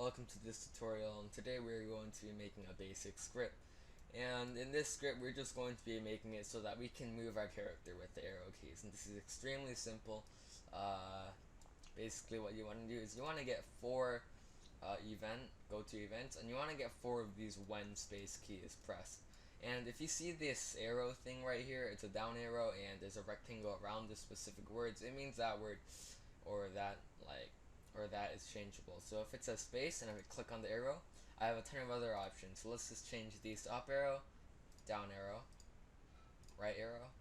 Welcome to this tutorial, and today we're going to be making a basic script. And in this script we're just going to be making it so that we can move our character with the arrow keys, and this is extremely simple. Basically what you want to do is you want to get four go to events, and you want to get four of these when space key is pressed. And if you see this arrow thing right here, it's a down arrow and there's a rectangle around the specific words, it means that word or that is changeable. So if it says space and if I click on the arrow, I have a ton of other options. So let's just change these to up arrow, down arrow, right arrow,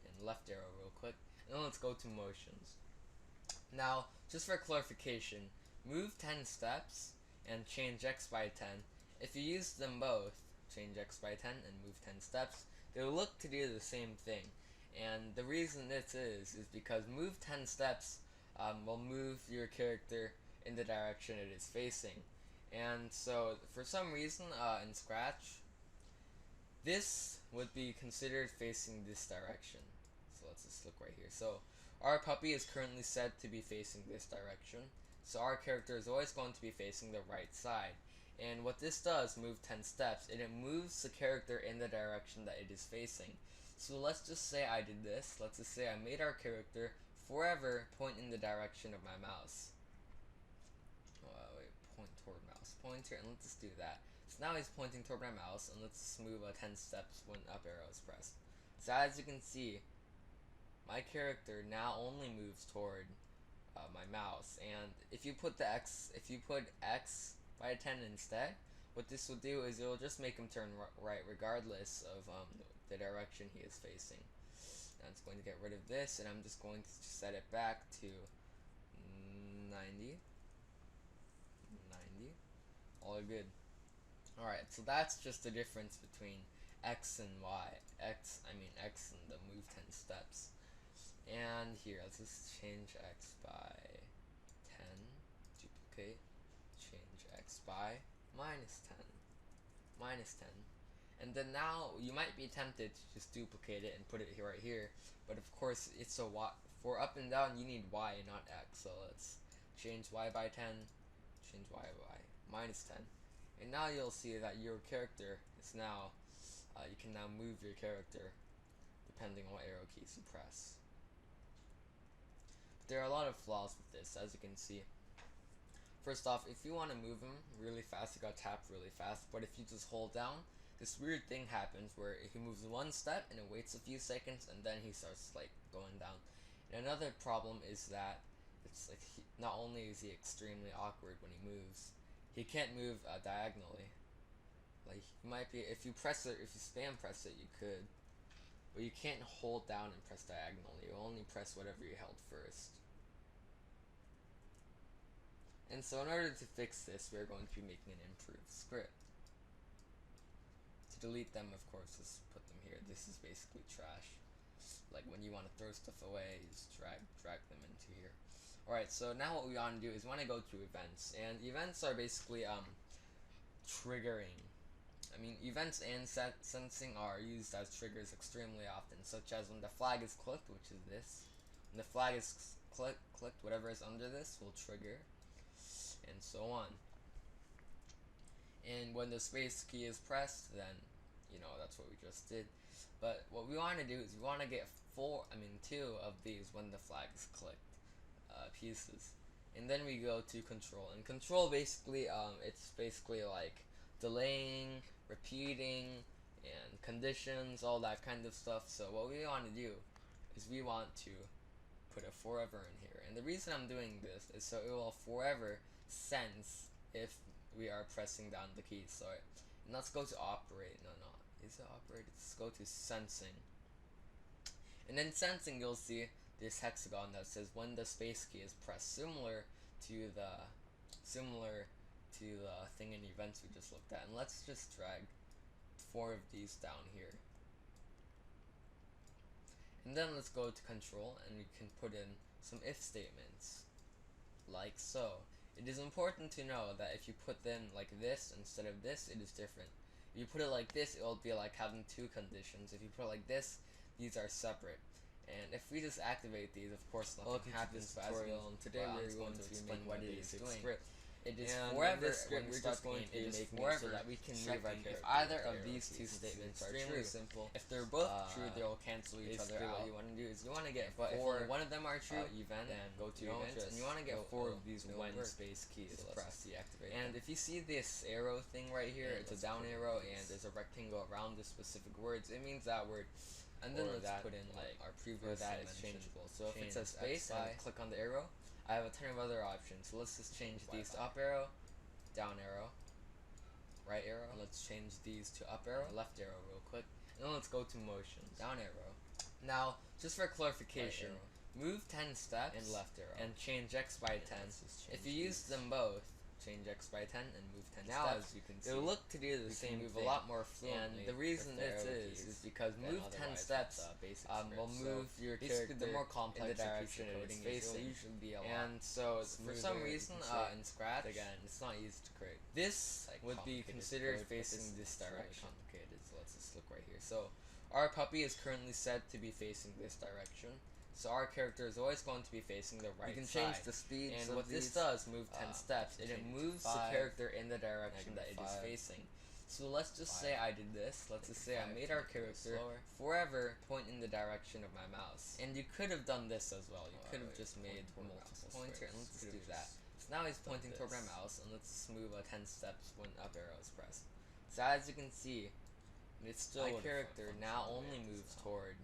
and left arrow real quick. And then let's go to motions. Now, just for clarification, move 10 steps and change X by 10. If you use them both, change X by 10 and move 10 steps, they'll look to do the same thing. And the reason this is because move 10 steps will move your character in the direction it is facing. And so, for some reason, in Scratch, this would be considered facing this direction. So let's just look right here. So our puppy is currently set to be facing this direction. So our character is always going to be facing the right side. And what this does, move 10 steps, and it moves the character in the direction that it is facing. So let's just say I did this. Let's just say I made our character forever point in the direction of my mouse. Wait, point toward mouse pointer, and let's just do that. So now he's pointing toward my mouse, and let's just move 10 steps when up arrow is pressed. So as you can see, my character now only moves toward my mouse, and if you put X by 10 instead, what this will do is it will just make him turn right regardless of the direction he is facing. Now it's going to get rid of this, and I'm just going to set it back to 90. All good. Alright, so that's just the difference between X and Y. X and the move 10 steps. And here, let's just change X by 10, duplicate, change X by minus 10. And then now, you might be tempted to just duplicate it and put it here, right here, but of course, it's a Y. For up and down, you need Y and not X, so let's change Y by 10, change Y by minus 10. And now you'll see that your character is now, you can now move your character depending on what arrow keys you press. But there are a lot of flaws with this, as you can see. First off, if you want to move him really fast, you gotta tap really fast, but if you just hold down, this weird thing happens where he moves one step and it waits a few seconds and then he starts like going down. And another problem is that it's like not only is he extremely awkward when he moves, he can't move diagonally. Like, he might be, if you spam press it, you could, but you can't hold down and press diagonally. You only press whatever you held first. And so in order to fix this, we're going to be making an improved script. To delete them, of course, just put them here. This is basically trash. Like, when you want to throw stuff away, you just drag them into here. Alright, so now what we want to do is we want to go to events. And events are basically triggering. Events and sensing are used as triggers extremely often, such as when the flag is clicked, which is this. When the flag is clicked, whatever is under this will trigger, and so on. And when the space key is pressed, then that's what we just did. But what we want to do is we want to get two of these when the flag is clicked pieces, and then we go to control. And control basically it's basically like delaying, repeating, and conditions, all that kind of stuff. So what we want to do is we want to put a forever in here, and the reason I'm doing this is so it will forever sense if we are pressing down the keys. So, and let's go to operate. Is it operate? Let's go to sensing. And in sensing, you'll see this hexagon that says when the space key is pressed, similar to the thing in events we just looked at. And let's just drag four of these down here. And then let's go to control, and we can put in some if statements, like so. It is important to know that if you put them like this instead of this, it is different. If you put it like this, it will be like having two conditions. If you put it like this, these are separate. And if we just activate these, of course nothing happens. Tutorial, and today we're going to explain what it is doing. Script. it is And forever. in this script, when we we're start just going the to game, be it is making it forever so that we can move our checking character if either with of arrow these keys. two It's statements are extremely true. simple. If they're both true, Uh, they'll cancel each other Basically, out. what you want to do is you want to get But if four only one of them are true, event, then go to don't events, and you want to get four of these when work. space key is So let's pressed. deactivate And them. if you see this arrow thing right here, And it's a let's down put in arrow these. and there's a rectangle around the specific words. It means that word. And then Or let's that, put in like our or previous that is mentioned changeable. So if it change says space and XY, click on the arrow, I have a ton of other options. So let's just change these to up arrow, down arrow, right arrow. Let's change these to up arrow, left arrow real quick. And then let's go to motions, down arrow. Now, just for clarification, move 10 steps and left arrow. and change X by 10. If you use them both, change X by 10 and move 10 now, steps, as you can see, it'll look to do the we same can move thing. a lot more And fluently. the reason with the this arrow is keys because than move 10 otherwise steps with the basic will script. move So your basically, character the more complex in the a piece of direction it coding is is, it'll facing. usually be a lot. And so, for some smoother, reason, you can see. in Scratch, Again, it's not easy to create. this Like would be complicated considered code, but facing this it's really direction. complicated. So let's just look right here. So our puppy is currently said to be facing this direction. So our character is always going to be facing the right side. You can change the speed. And what this does, move 10 steps, you it can change it to moves the 5, character in the direction that it is -5. facing. So let's just 5, say I did this. Let's just say I -5 made to our make it character slower. forever point in the direction of my mouse. And you could have done this as well. You could have just made point a toward multiple mouse pointer, and let's squares. do that. So now he's done pointing toward my this. mouse, and let's just move 10 steps when up arrow is pressed. So as you can see, It's still my a character functional now way only of moves design. toward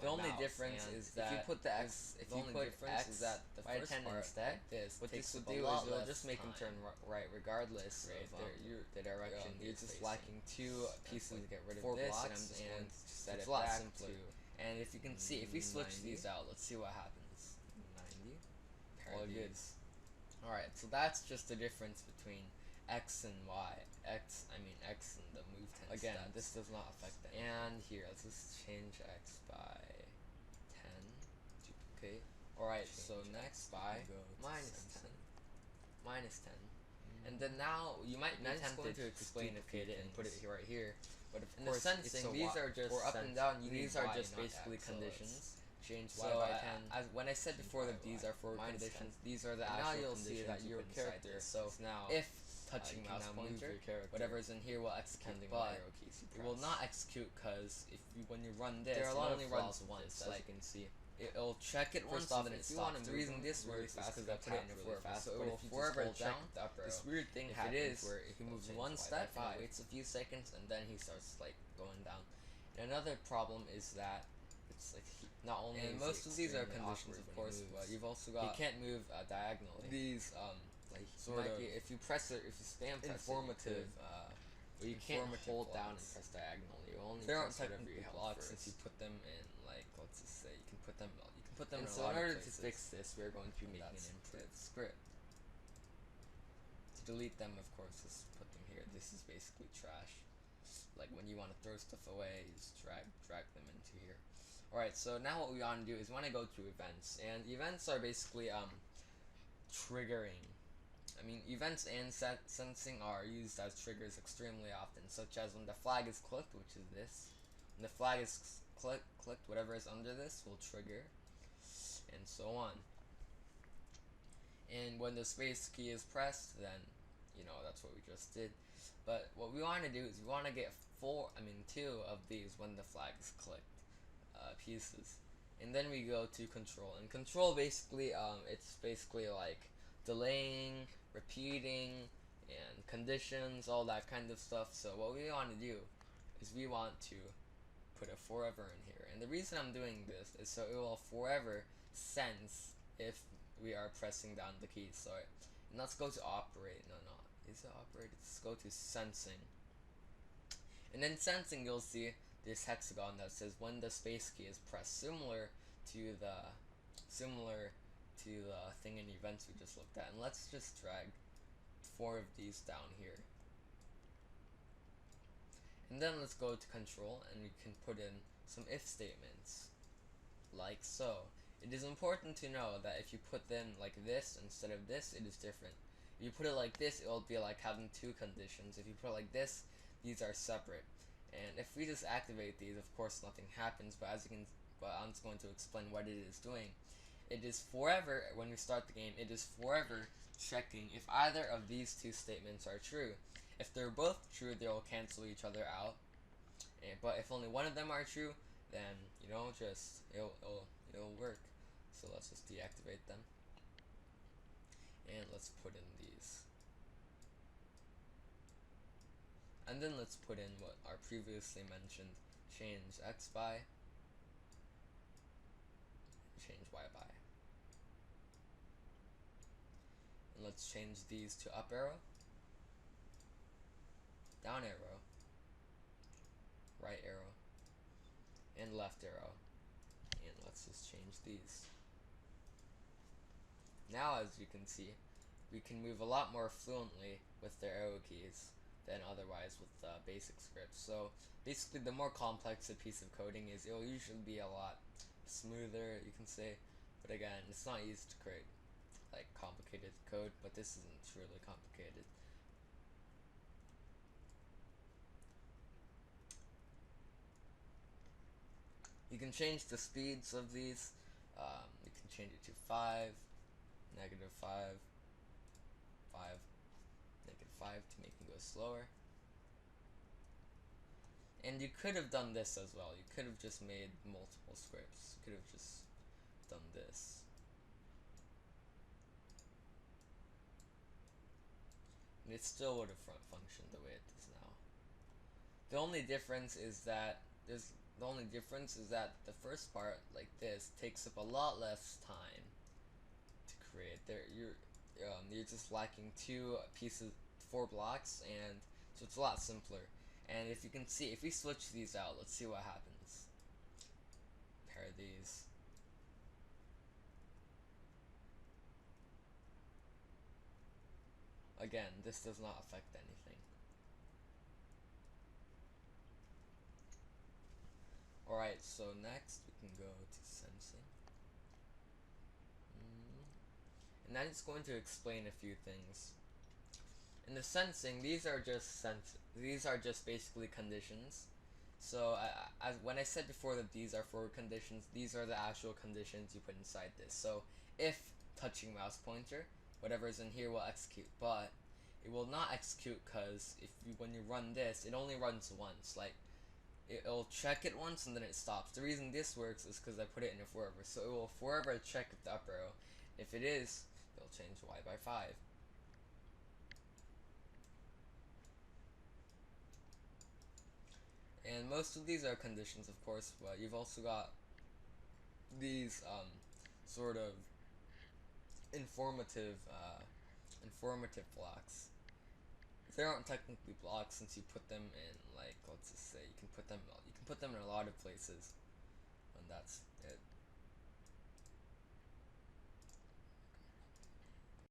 The only mouse, difference and is if that you put the X, if the you only put difference X is that the by first 10 part instead, like this what takes this up will a do lot is it'll less just make him time. turn right regardless Right, of the direction you're he's just facing. lacking two pieces like to get rid of 4 this, blocks, and I'm just going to set it's it a lot back simpler. to And if you can see, if we switch 90. these out, let's see what happens. 90. All All good. Alright, so that's just the difference between X and Y. X and the move 10 Again, steps. this does not affect that. And here, let's just change X by 10. Duplicate. Alright, Change so X next by go to minus 10. Simpson. Minus 10. And then now, you might be Now I'm just tempted going to explain duplicate it it and put it right here. But of In the course, sensing, these are just or up and down, you these need are Y, just not basically X, so conditions. Change so, Y by uh, 10. When I said change before Y that by these Y. are for Minus conditions, 10. these are the And actual now you'll see conditions that you your put inside character this. So is now if you touching can mouse now move pointer, your character whatever's in here will execute, depending on but the arrow keys you it will press. not execute because if you when you run this, There are a it lot only of runs flaws with once. this, as Like you can see. it'll check it once, First off, and then it if you want stops. to The reason this really works is fast because I I put it in really forever. fast. So But it if will you just forever hold check down the up arrow. this weird thing If it happens is, where he it'll moves change one Y by step and 5. it waits a few seconds, and then he starts like going down. And another problem is that it's like not only And is most he of these are extremely conditions, awkward of when he course, moves, but you've also he got can't move diagonally. these Like sort of if you press it, if you spam press informative. but you can't informative hold down and blocks. press diagonally. You only There aren't press whatever technical you held blocks first. since you put them in, like, let's just say you can put them And in so a lot in of order to places. fix this, we're going to be And making that's an improved it. script. To delete them, of course, just put them here. This is basically trash. Like when you want to throw stuff away, you just drag them into here. Alright, so now what we want to do is we want to go to events. And events are basically triggering. Events and sensing are used as triggers extremely often, such as when the flag is clicked, which is this. When the flag is clicked, whatever is under this will trigger, and so on. And when the space key is pressed, then, that's what we just did. But what we want to do is we want to get two of these when the flag is clicked, pieces. And then we go to control. And control basically, it's basically like delaying, repeating, and conditions, all that kind of stuff. So what we want to do is we want to put a forever in here. And the reason I'm doing this is so it will forever sense if we are pressing down the keys. So, and let's go to operate. No, is it operate? Let's go to sensing. And in sensing, you'll see this hexagon that says when the space key is pressed, similar to the thing in events we just looked at. And let's just drag 4 of these down here. And then let's go to control, and we can put in some if statements, like so. It is important to know that if you put them like this instead of this, it is different. If you put it like this, it will be like having 2 conditions. If you put it like this, these are separate. And if we just activate these, of course nothing happens, but I'm just going to explain what it is doing. It is forever, when we start the game, it is forever checking if either of these two statements are true. If they're both true, they'll cancel each other out. But if only one of them are true, then just it'll work. So let's just deactivate them, and let's put in these, and then let's put in what our previously mentioned change x by, change y by, and let's change these to up arrow, down arrow, right arrow, and left arrow, and let's just change these. Now, as you can see, we can move a lot more fluently with the arrow keys than otherwise with basic scripts. So basically, the more complex a piece of coding is, it'll usually be a lot smoother, you can say. But again, it's not easy to create like complicated code, but this isn't truly complicated. You can change the speeds of these. You can change it to 5, -5, 5, -5 to make them go slower. And you could have done this as well. You could have just made multiple scripts. You could have just done this. And it still would have functioned the way it does now. The only difference is that the first part, like this, takes up a lot less time to create. You're just lacking 4 blocks, and so it's a lot simpler. And if you can see, if we switch these out, let's see what happens. Pair these. Again, this does not affect anything. Alright, so next we can go to sensing. And I'm just going to explain a few things. In the sensing, these are just basically conditions. So when I said before that these are forward conditions, these are the actual conditions you put inside this. So if touching mouse pointer, whatever is in here will execute, but it will not execute because when you run this, it only runs once. Like it'll check it once and then it stops. The reason this works is because I put it in a forever, so it will forever check the up arrow. If it is, it'll change y by 5. And most of these are conditions, of course, but you've also got these sort of informative blocks. They aren't technically blocks since you put them in, like, let's just say you can put them in a lot of places, and that's it.